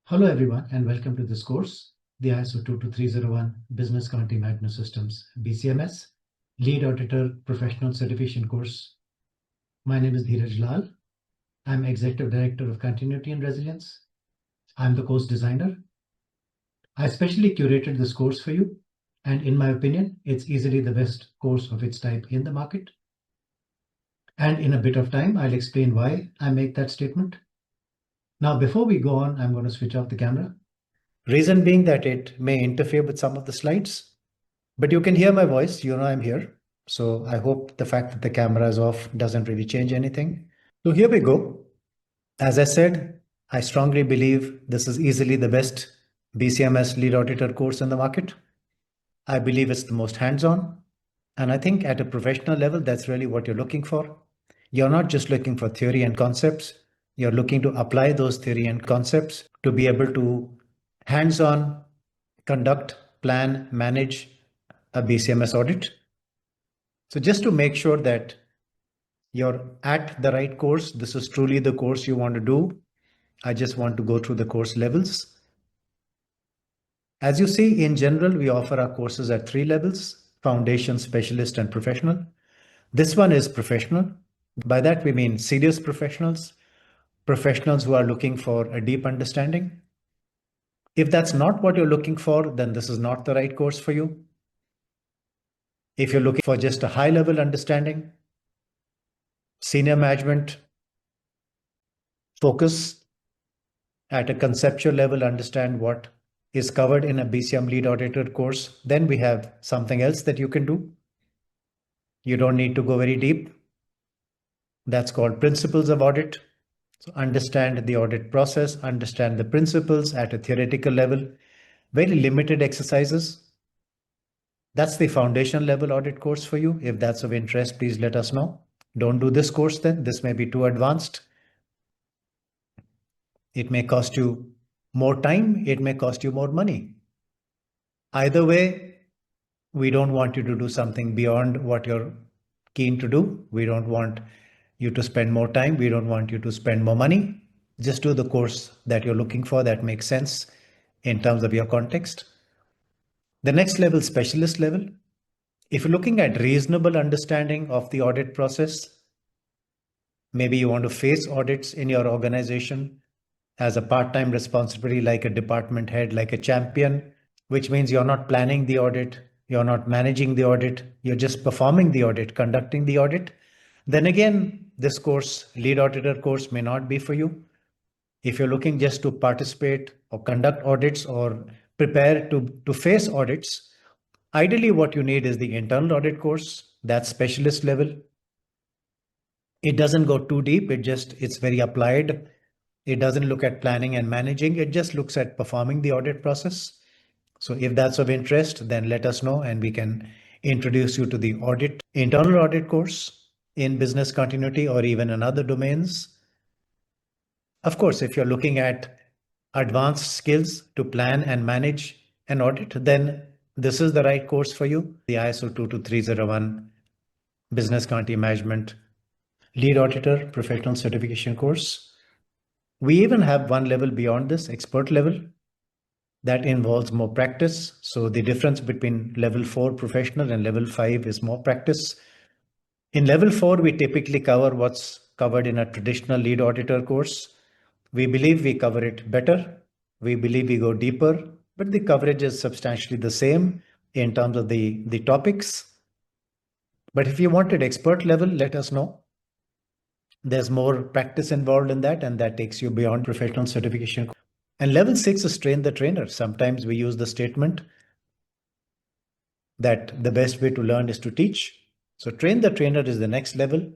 Hello everyone and welcome to this course, the ISO 22301 Business Continuity Management Systems BCMS Lead Auditor Professional Certification course. My name is Dheeraj Lal. I'm Executive Director of Continuity and Resilience. I'm the course designer. I specially curated this course for you, and in my opinion, it's easily the best course of its type in the market. And in a bit of time, I'll explain why I make that statement. Now, before we go on, I'm going to switch off the camera. Reason being that it may interfere with some of the slides, but you can hear my voice, you know I'm here. So I hope the fact that the camera is off doesn't really change anything. So here we go. As I said, I strongly believe this is easily the best BCMS lead auditor course in the market. I believe it's the most hands-on. And I think at a professional level, that's really what you're looking for. You're not just looking for theory and concepts. You're looking to apply those theory and concepts to be able to hands-on conduct, plan, manage a BCMS audit. So just to make sure that you're at the right course, this is truly the course you want to do, I just want to go through the course levels. As you see, in general, we offer our courses at 3 levels: foundation, specialist, and professional. This one is professional. By that, we mean serious professionals, professionals who are looking for a deep understanding. If that's not what you're looking for, then this is not the right course for you. If you're looking for just a high-level understanding, senior management focus at a conceptual level, understand what is covered in a BCM lead auditor course, then we have something else that you can do. You don't need to go very deep. That's called principles of audit. So understand the audit process, understand the principles at a theoretical level, very limited exercises. That's the foundation level audit course for you. If that's of interest, please let us know. Don't do this course then. This may be too advanced. It may cost you more time. It may cost you more money. Either way, we don't want you to do something beyond what you're keen to do. We don't want you to spend more time. We don't want you to spend more money. Just do the course that you're looking for that makes sense in terms of your context. The next level, specialist level. If you're looking at reasonable understanding of the audit process, maybe you want to face audits in your organization as a part-time responsibility, like a department head, like a champion, which means you're not planning the audit, you're not managing the audit, you're just performing the audit, conducting the audit. Then again, this course, lead auditor course, may not be for you. If you're looking just to participate or conduct audits or prepare to face audits, ideally what you need is the internal audit course, that's specialist level. It doesn't go too deep, it's very applied. It doesn't look at planning and managing, it just looks at performing the audit process. So if that's of interest, then let us know and we can introduce you to the internal audit course in business continuity or even in other domains. Of course, if you're looking at advanced skills to plan and manage an audit, then this is the right course for you. The ISO 22301 Business Continuity Management Lead Auditor Professional Certification course. We even have one level beyond this, expert level, that involves more practice. So the difference between level 4 professional and level 5 is more practice. In level 4, we typically cover what's covered in a traditional lead auditor course. We believe we cover it better. We believe we go deeper, but the coverage is substantially the same in terms of the topics. But if you wanted expert level, let us know. There's more practice involved in that, and that takes you beyond professional certification. And level 6 is train the trainer. Sometimes we use the statement that the best way to learn is to teach. So train the trainer is the next level.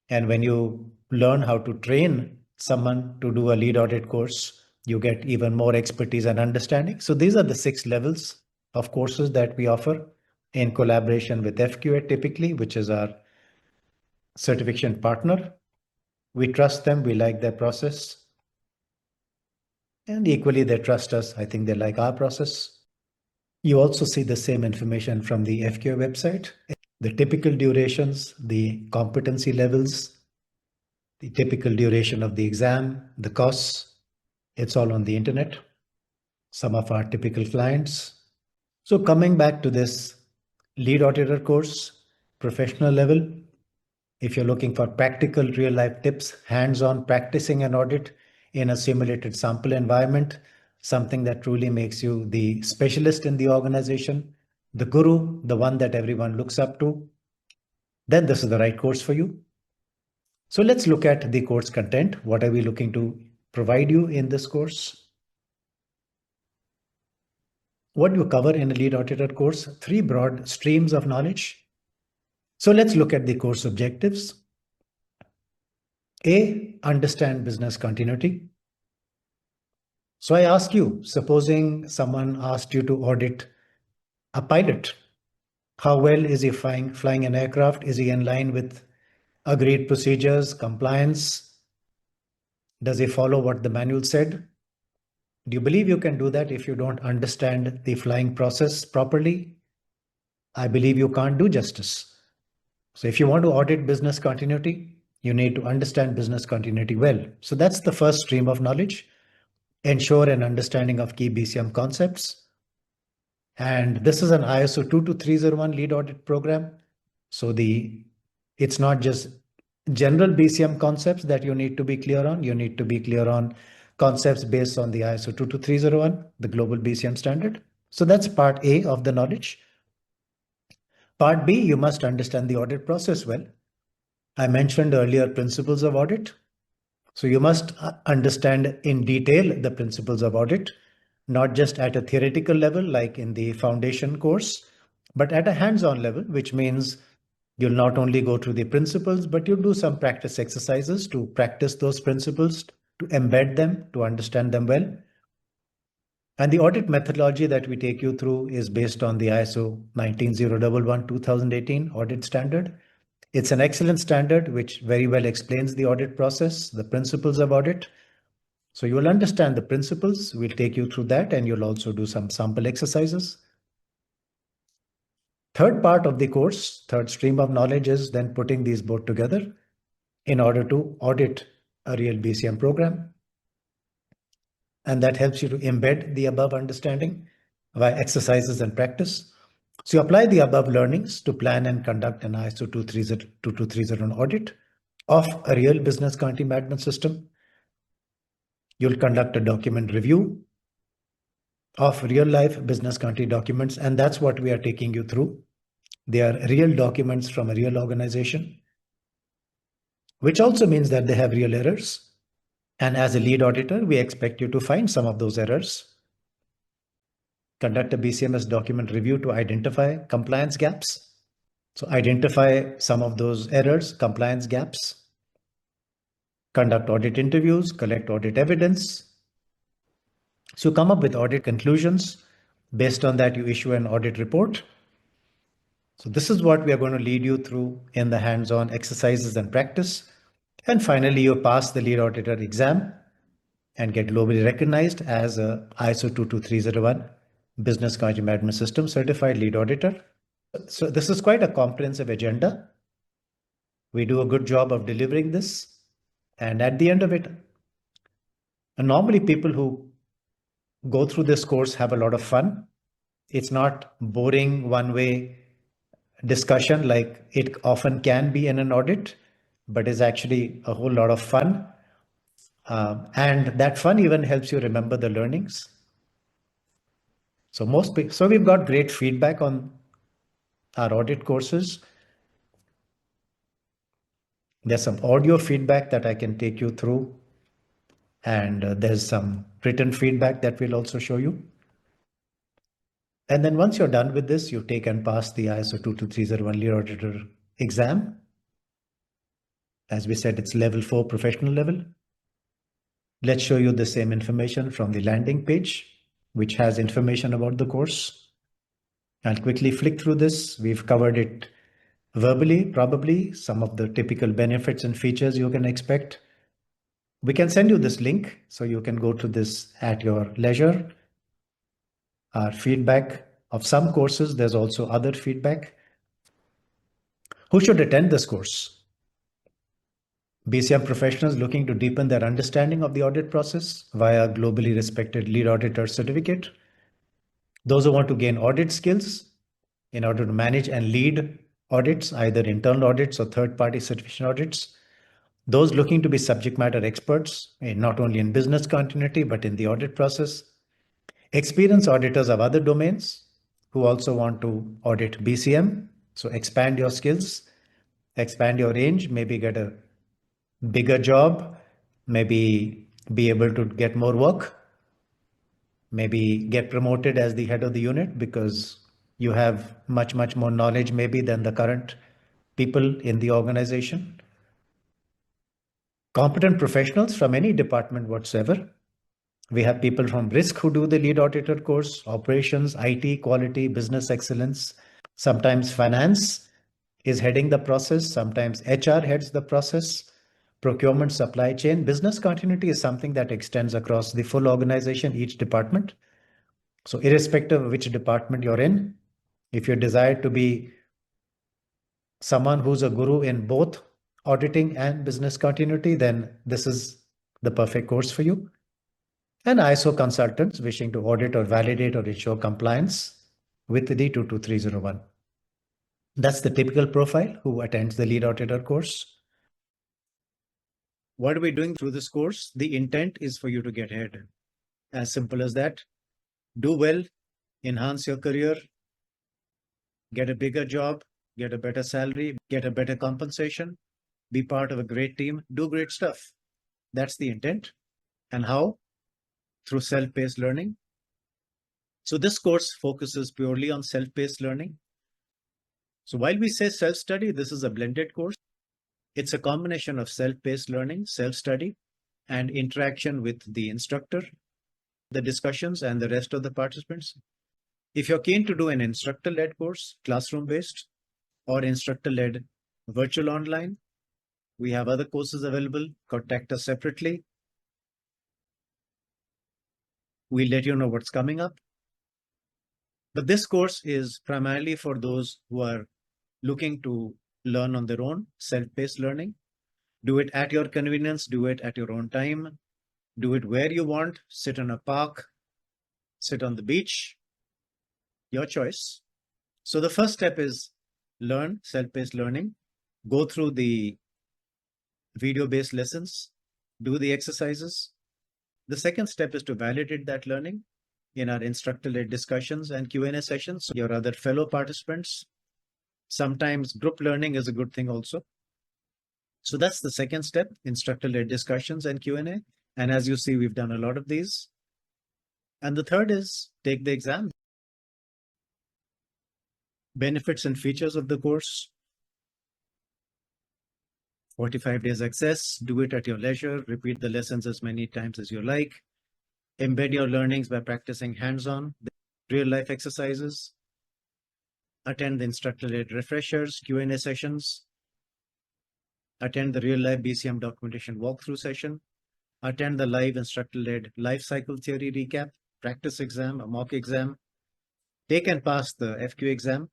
And when you learn how to train someone to do a lead audit course, you get even more expertise and understanding. So these are the 6 levels of courses that we offer in collaboration with FQA typically, which is our certification partner. We trust them, we like their process. And equally, they trust us. I think they like our process. You also see the same information from the FQA website, the typical durations, the competency levels, the typical duration of the exam, the costs. It's all on the internet. some of our typical clients. So coming back to this lead auditor course, professional level, if you're looking for practical real life tips, hands-on practicing an audit in a simulated sample environment, something that truly makes you the specialist in the organization, the guru, the one that everyone looks up to, then this is the right course for you. So let's look at the course content. What are we looking to provide you in this course? What do you cover in a lead auditor course? Three broad streams of knowledge. So let's look at the course objectives. A, understand business continuity. So I ask you, supposing someone asked you to audit a pilot, how well is he flying an aircraft? Is he in line with agreed procedures, compliance? Does he follow what the manual said? Do you believe you can do that if you don't understand the flying process properly? I believe you can't do justice. So if you want to audit business continuity, you need to understand business continuity well. So that's the first stream of knowledge. Ensure an understanding of key BCM concepts. And this is an ISO 22301 lead audit program. So it's not just general BCM concepts that you need to be clear on. You need to be clear on concepts based on the ISO 22301, the global BCM standard. So that's part A of the knowledge. Part B, you must understand the audit process well. I mentioned earlier principles of audit. So you must understand in detail the principles of audit, not just at a theoretical level like in the foundation course, but at a hands-on level, which means you'll not only go through the principles, but you'll do some practice exercises to practice those principles, to embed them, to understand them well. And the audit methodology that we take you through is based on the ISO 19011-2018 audit standard. It's an excellent standard which very well explains the audit process, the principles of audit. So you will understand the principles. We'll take you through that, and you'll also do some sample exercises. Third part of the course, third stream of knowledge, is then putting these both together in order to audit a real BCM program. And that helps you to embed the above understanding via exercises and practice. So you apply the above learnings to plan and conduct an ISO 2230 audit of a real business continuity management system. You'll conduct a document review of real life business continuity documents, and that's what we are taking you through. They are real documents from a real organization, which also means that they have real errors. And as a lead auditor, we expect you to find some of those errors. Conduct a BCMS document review to identify compliance gaps. So identify some of those errors, compliance gaps. Conduct audit interviews, collect audit evidence. So come up with audit conclusions. Based on that, you issue an audit report. So this is what we are going to lead you through in the hands-on exercises and practice. And finally, you pass the lead auditor exam and get globally recognized as a ISO 22301 Business Continuity Management System certified lead auditor. So this is quite a comprehensive agenda. We do a good job of delivering this. And at the end of it, normally people who go through this course have a lot of fun. It's not boring one-way discussion like it often can be in an audit, but is actually a whole lot of fun. And that fun even helps you remember the learnings. So we've got great feedback on our audit courses. There's some audio feedback that I can take you through, and there's some written feedback that we'll also show you. And then once you're done with this, you take and pass the ISO 22301 lead auditor exam. As we said, it's level 4 professional level. Let's show you the same information from the landing page, which has information about the course. I'll quickly flick through this. We've covered it verbally, probably some of the typical benefits and features you can expect. We can send you this link so you can go to this at your leisure. Our feedback of some courses, there's also other feedback. Who should attend this course? BCM professionals looking to deepen their understanding of the audit process via globally respected lead auditor certificate. Those who want to gain audit skills in order to manage and lead audits, either internal audits or third-party certification audits. Those looking to be subject matter experts, not only in business continuity, but in the audit process. Experienced auditors of other domains who also want to audit BCM. So expand your skills, expand your range, maybe get a bigger job, maybe be able to get more work, maybe get promoted as the head of the unit because you have much, much more knowledge maybe than the current people in the organization. Competent professionals from any department whatsoever. We have people from risk who do the lead auditor course, operations, IT, quality, business excellence. Sometimes finance is heading the process. Sometimes HR heads the process. Procurement, supply chain, business continuity is something that extends across the full organization, each department. So irrespective of which department you're in, if you desire to be someone who's a guru in both auditing and business continuity, then this is the perfect course for you. And ISO consultants wishing to audit or validate or ensure compliance with the 22301. That's the typical profile who attends the lead auditor course. What are we doing through this course? The intent is for you to get ahead. As simple as that. Do well, enhance your career, get a bigger job, get a better salary, get a better compensation, be part of a great team, do great stuff. That's the intent. And how? Through self-paced learning. So this course focuses purely on self-paced learning. So while we say self-study, this is a blended course. It's a combination of self-paced learning, self-study, and interaction with the instructor, the discussions, and the rest of the participants. If you're keen to do an instructor-led course, classroom-based, or instructor-led virtual online, we have other courses available. Contact us separately. We'll let you know what's coming up. But this course is primarily for those who are looking to learn on their own, self-paced learning. Do it at your convenience, do it at your own time, do it where you want, sit in a park, sit on the beach, your choice. So the first step is learn, self-paced learning, go through the video-based lessons, do the exercises. The second step is to validate that learning in our instructor-led discussions and Q&A sessions. Your other fellow participants. Sometimes group learning is a good thing also. So that's the second step, instructor-led discussions and Q&A. And as you see, we've done a lot of these. And the third is take the exam. Benefits and features of the course. 45 days access, do it at your leisure, repeat the lessons as many times as you like. Embed your learnings by practicing hands-on, real-life exercises. Attend the instructor-led refreshers, Q&A sessions. Attend the real-life BCM documentation walkthrough session. Attend the live instructor-led life cycle theory recap, practice exam, a mock exam. Take and pass the FQ exam.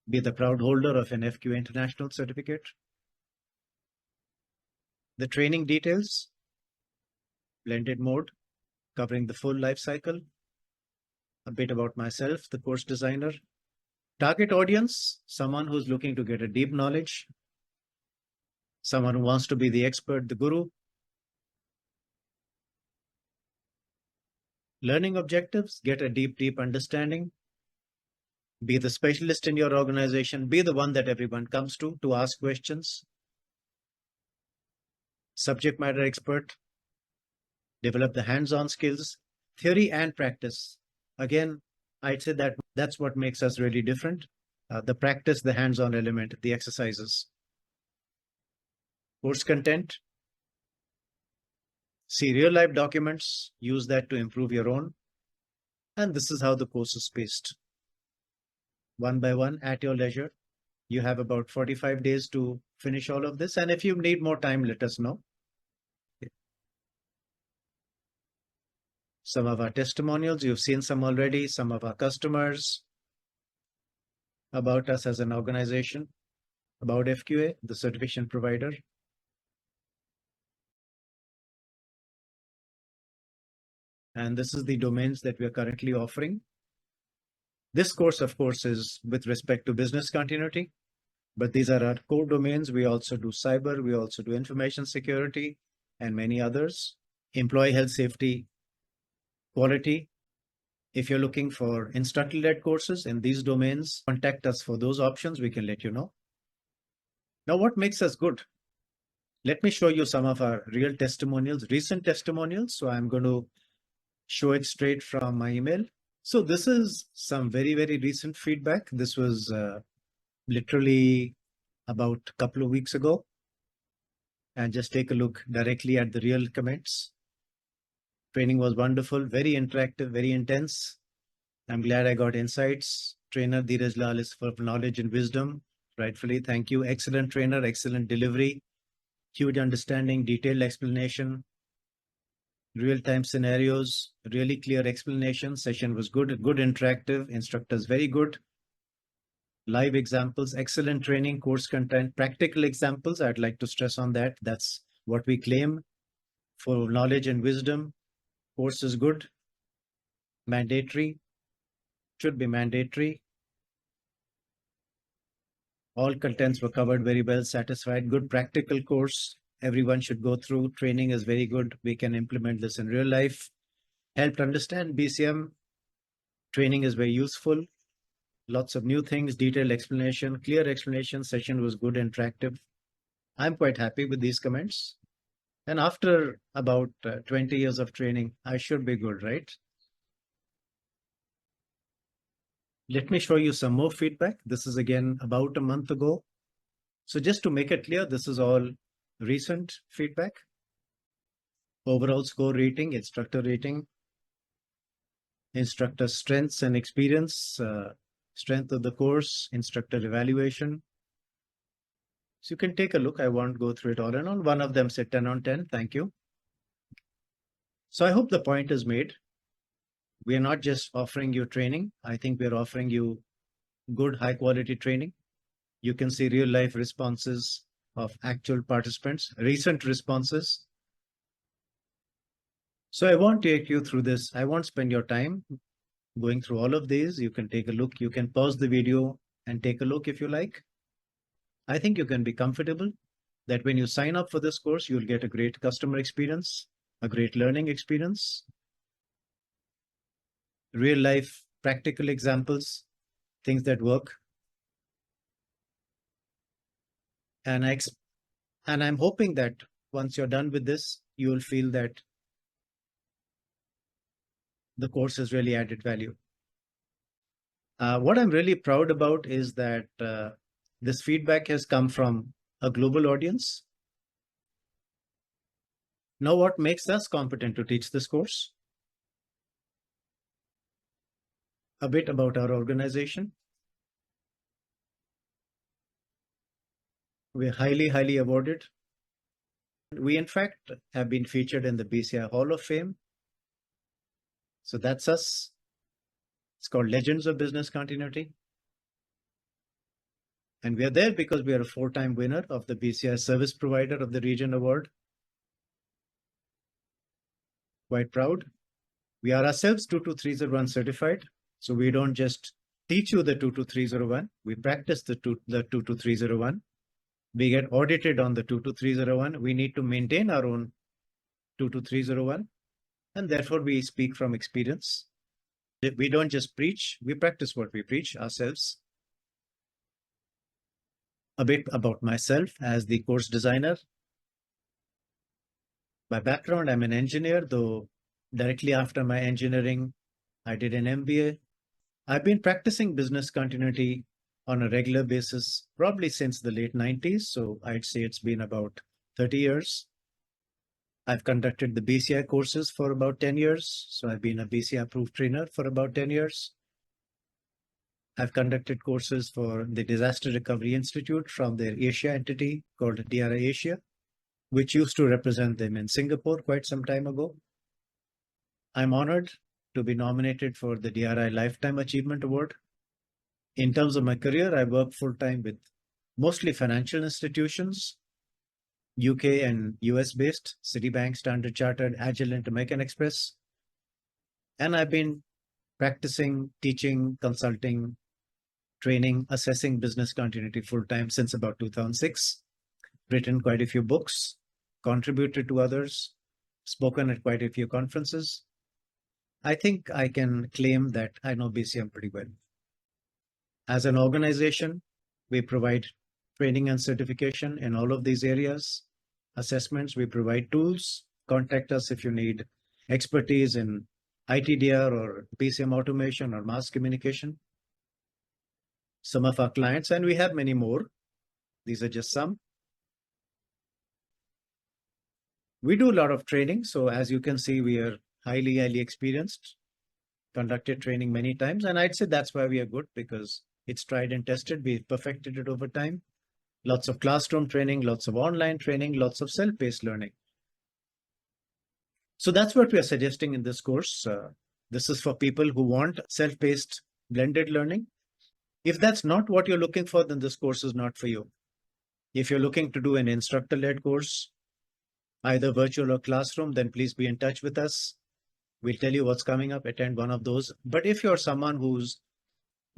Be the proud holder of an FQ International certificate. The training details, blended mode, covering the full life cycle. A bit about myself, the course designer. Target audience, someone who's looking to get a deep knowledge, someone who wants to be the expert, the guru. Learning objectives, get a deep understanding. Be the specialist in your organization, be the one that everyone comes to ask questions. Subject matter expert, develop the hands-on skills, theory and practice. Again, I'd say that that's what makes us really different. The practice, the hands-on element, the exercises. Course content. See real-life documents, use that to improve your own. And this is how the course is paced. One by one, at your leisure. You have about 45 days to finish all of this. And if you need more time, let us know. Some of our testimonials, you've seen some already, some of our customers, about us as an organization. about FQA, the certification provider. And this is the domains that we are currently offering. This course, of course, is with respect to business continuity, but these are our core domains. We also do cyber, we also do information security, and many others. Employee health, safety, quality. If you're looking for instructor-led courses in these domains, contact us for those options. We can let you know. Now, what makes us good? Let me show you some of our real testimonials, recent testimonials. So I'm going to show it straight from my email. So this is some very, very recent feedback. This was literally about a couple of weeks ago. And just take a look directly at the real comments. Training was wonderful, very interactive, very intense. I'm glad I got insights. Trainer Dheeraj Lal is full of knowledge and wisdom. Rightfully, thank you. Excellent trainer, excellent delivery, huge understanding, detailed explanation, real-time scenarios, really clear explanation. Session was good, good interactive, instructors very good. Live examples, excellent training, course content, practical examples. I'd like to stress on that. That's what we claim for knowledge and wisdom. Course is good, mandatory, should be mandatory. All contents were covered very well, satisfied, good practical course. Everyone should go through. Training is very good. We can implement this in real life. Helped understand BCM. Training is very useful. Lots of new things, detailed explanation, clear explanation. Session was good, interactive. I'm quite happy with these comments. And after about 20 years of training, I should be good, right? Let me show you some more feedback. This is again about a month ago. So just to make it clear, this is all recent feedback. Overall score rating, instructor rating, instructor strengths and experience, strength of the course, instructor evaluation. So you can take a look. I won't go through it all and all. One of them said 10 on 10. Thank you. So I hope the point is made. We are not just offering you training. I think we're offering you good, high quality training. You can see real life responses of actual participants, recent responses. So I won't take you through this. I won't spend your time going through all of these. You can take a look. You can pause the video and take a look if you like. I think you can be comfortable that when you sign up for this course, you'll get a great customer experience, a great learning experience, real life practical examples, things that work. And I'm hoping that once you're done with this, you will feel that the course has really added value. What I'm really proud about is that this feedback has come from a global audience. Now, what makes us competent to teach this course? A bit about our organization. We're highly, highly awarded. We, in fact, have been featured in the BCI Hall of Fame. So that's us. It's called Legends of Business Continuity. And we are there because we are a 4-time winner of the BCI Service Provider of the Region Award. Quite proud. We are ourselves 22301 certified. So we don't just teach you the 22301. We practice the 22301. We get audited on the 22301. We need to maintain our own 22301. And therefore, we speak from experience. We don't just preach, we practice what we preach ourselves. A bit about myself as the course designer. By background, I'm an engineer, though directly after my engineering, I did an MBA. I've been practicing business continuity on a regular basis, probably since the late 90s. So I'd say it's been about 30 years. I've conducted the BCI courses for about 10 years. So I've been a BCI approved trainer for about 10 years. I've conducted courses for the Disaster Recovery Institute from their Asia entity called DRI Asia, which used to represent them in Singapore quite some time ago. I'm honored to be nominated for the DRI Lifetime Achievement Award. In terms of my career, I work full-time with mostly financial institutions, UK and US based, Citibank, Standard Chartered, Agilent, American Express. And I've been practicing, teaching, consulting, training, assessing business continuity full time since about 2006. Written quite a few books, contributed to others, spoken at quite a few conferences. I think I can claim that I know BCM pretty well. As an organization, we provide training and certification in all of these areas. Assessments, we provide tools. Contact us if you need expertise in ITDR or BCM automation or mass communication. Some of our clients, and we have many more, these are just some. We do a lot of training. So as you can see, we are highly experienced, conducted training many times. And I'd say that's why we are good, because it's tried and tested. We've perfected it over time. Lots of classroom training, lots of online training, lots of self-paced learning. So that's what we are suggesting in this course. This is for people who want self-paced blended learning. If that's not what you're looking for, then this course is not for you. If you're looking to do an instructor-led course, either virtual or classroom, then please be in touch with us. We'll tell you what's coming up, attend one of those. But if you're someone who's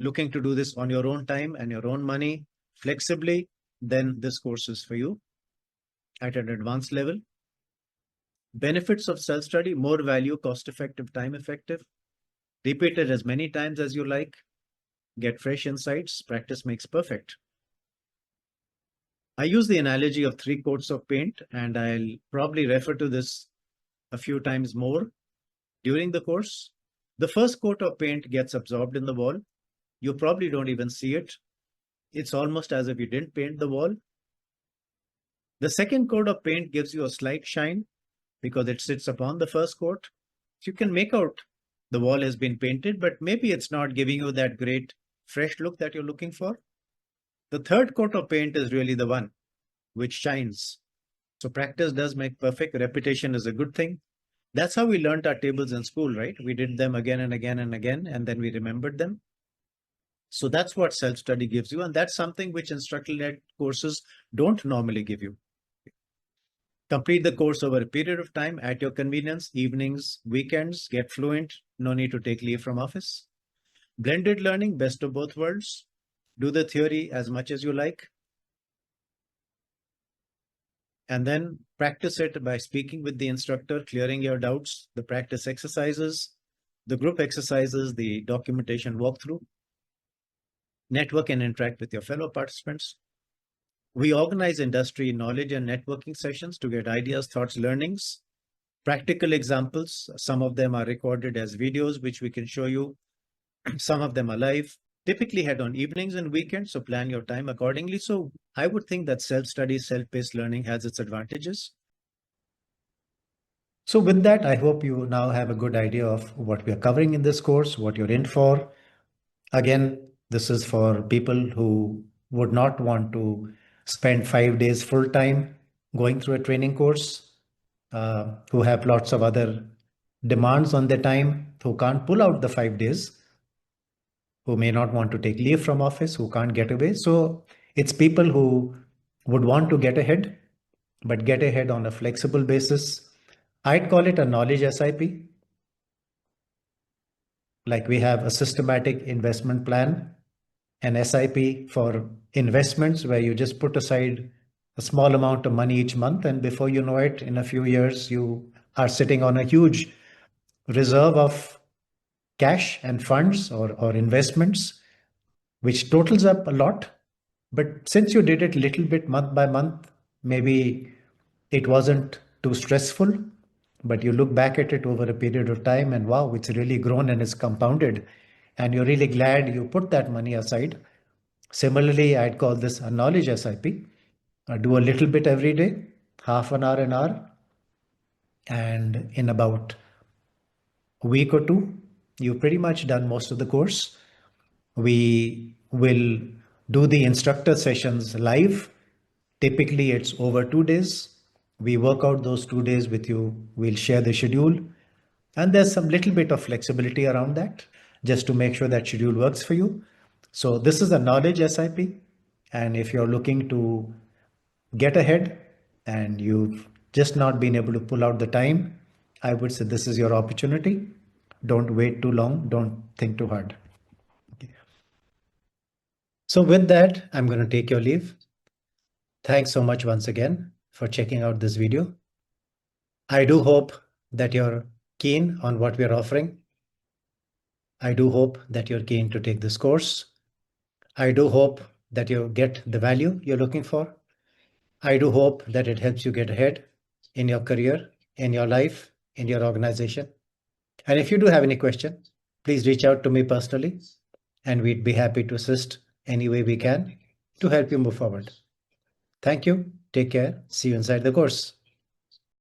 looking to do this on your own time and your own money, flexibly, then this course is for you at an advanced level. Benefits of self-study: more value, cost-effective, time-effective. Repeat it as many times as you like. Get fresh insights. Practice makes perfect. I use the analogy of 3 coats of paint, and I'll probably refer to this a few times more during the course. The first coat of paint gets absorbed in the wall. You probably don't even see it. It's almost as if you didn't paint the wall. The second coat of paint gives you a slight shine because it sits upon the first coat. So you can make out the wall has been painted, but maybe it's not giving you that great fresh look that you're looking for. The third coat of paint is really the one which shines. So practice does make perfect. Repetition is a good thing. That's how we learned our tables in school, right? We did them again and again and again, and then we remembered them. So that's what self-study gives you. And that's something which instructor-led courses don't normally give you. Complete the course over a period of time at your convenience, evenings, weekends, get fluent, no need to take leave from office. Blended learning, best of both worlds. Do the theory as much as you like. And then practice it by speaking with the instructor, clearing your doubts, the practice exercises, the group exercises, the documentation walkthrough. Network and interact with your fellow participants. We organize industry knowledge and networking sessions to get ideas, thoughts, learnings, practical examples. Some of them are recorded as videos, which we can show you. Some of them are live. Typically head on evenings and weekends, so plan your time accordingly. So I would think that self-study, self-paced learning has its advantages. So with that, I hope you now have a good idea of what we are covering in this course, what you're in for. Again, this is for people who would not want to spend 5 days full time going through a training course, who have lots of other demands on their time, who can't pull out the 5 days, who may not want to take leave from office, who can't get away. So it's people who would want to get ahead, but get ahead on a flexible basis. I'd call it a knowledge SIP. Like we have a systematic investment plan, an SIP for investments where you just put aside a small amount of money each month, and before you know it, in a few years, you are sitting on a huge reserve of cash and funds or investments, which totals up a lot. But since you did it little bit month by month, maybe it wasn't too stressful, but you look back at it over a period of time and wow, it's really grown and it's compounded. And you're really glad you put that money aside. Similarly, I'd call this a knowledge SIP. Do a little bit every day, half an hour, and in about a week or two, you've pretty much done most of the course. We will do the instructor sessions live. Typically, it's over 2 days. We work out those 2 days with you. We'll share the schedule. And there's some little bit of flexibility around that just to make sure that schedule works for you. So this is a knowledge SIP. And if you're looking to get ahead and you've just not been able to pull out the time, I would say this is your opportunity. Don't wait too long. Don't think too hard. Okay. So with that, I'm going to take your leave. Thanks so much once again for checking out this video. I do hope that you're keen on what we're offering. I do hope that you're keen to take this course. I do hope that you get the value you're looking for. I do hope that it helps you get ahead in your career, in your life, in your organization. And if you do have any question, please reach out to me personally, and we'd be happy to assist any way we can to help you move forward. Thank you. Take care. See you inside the course.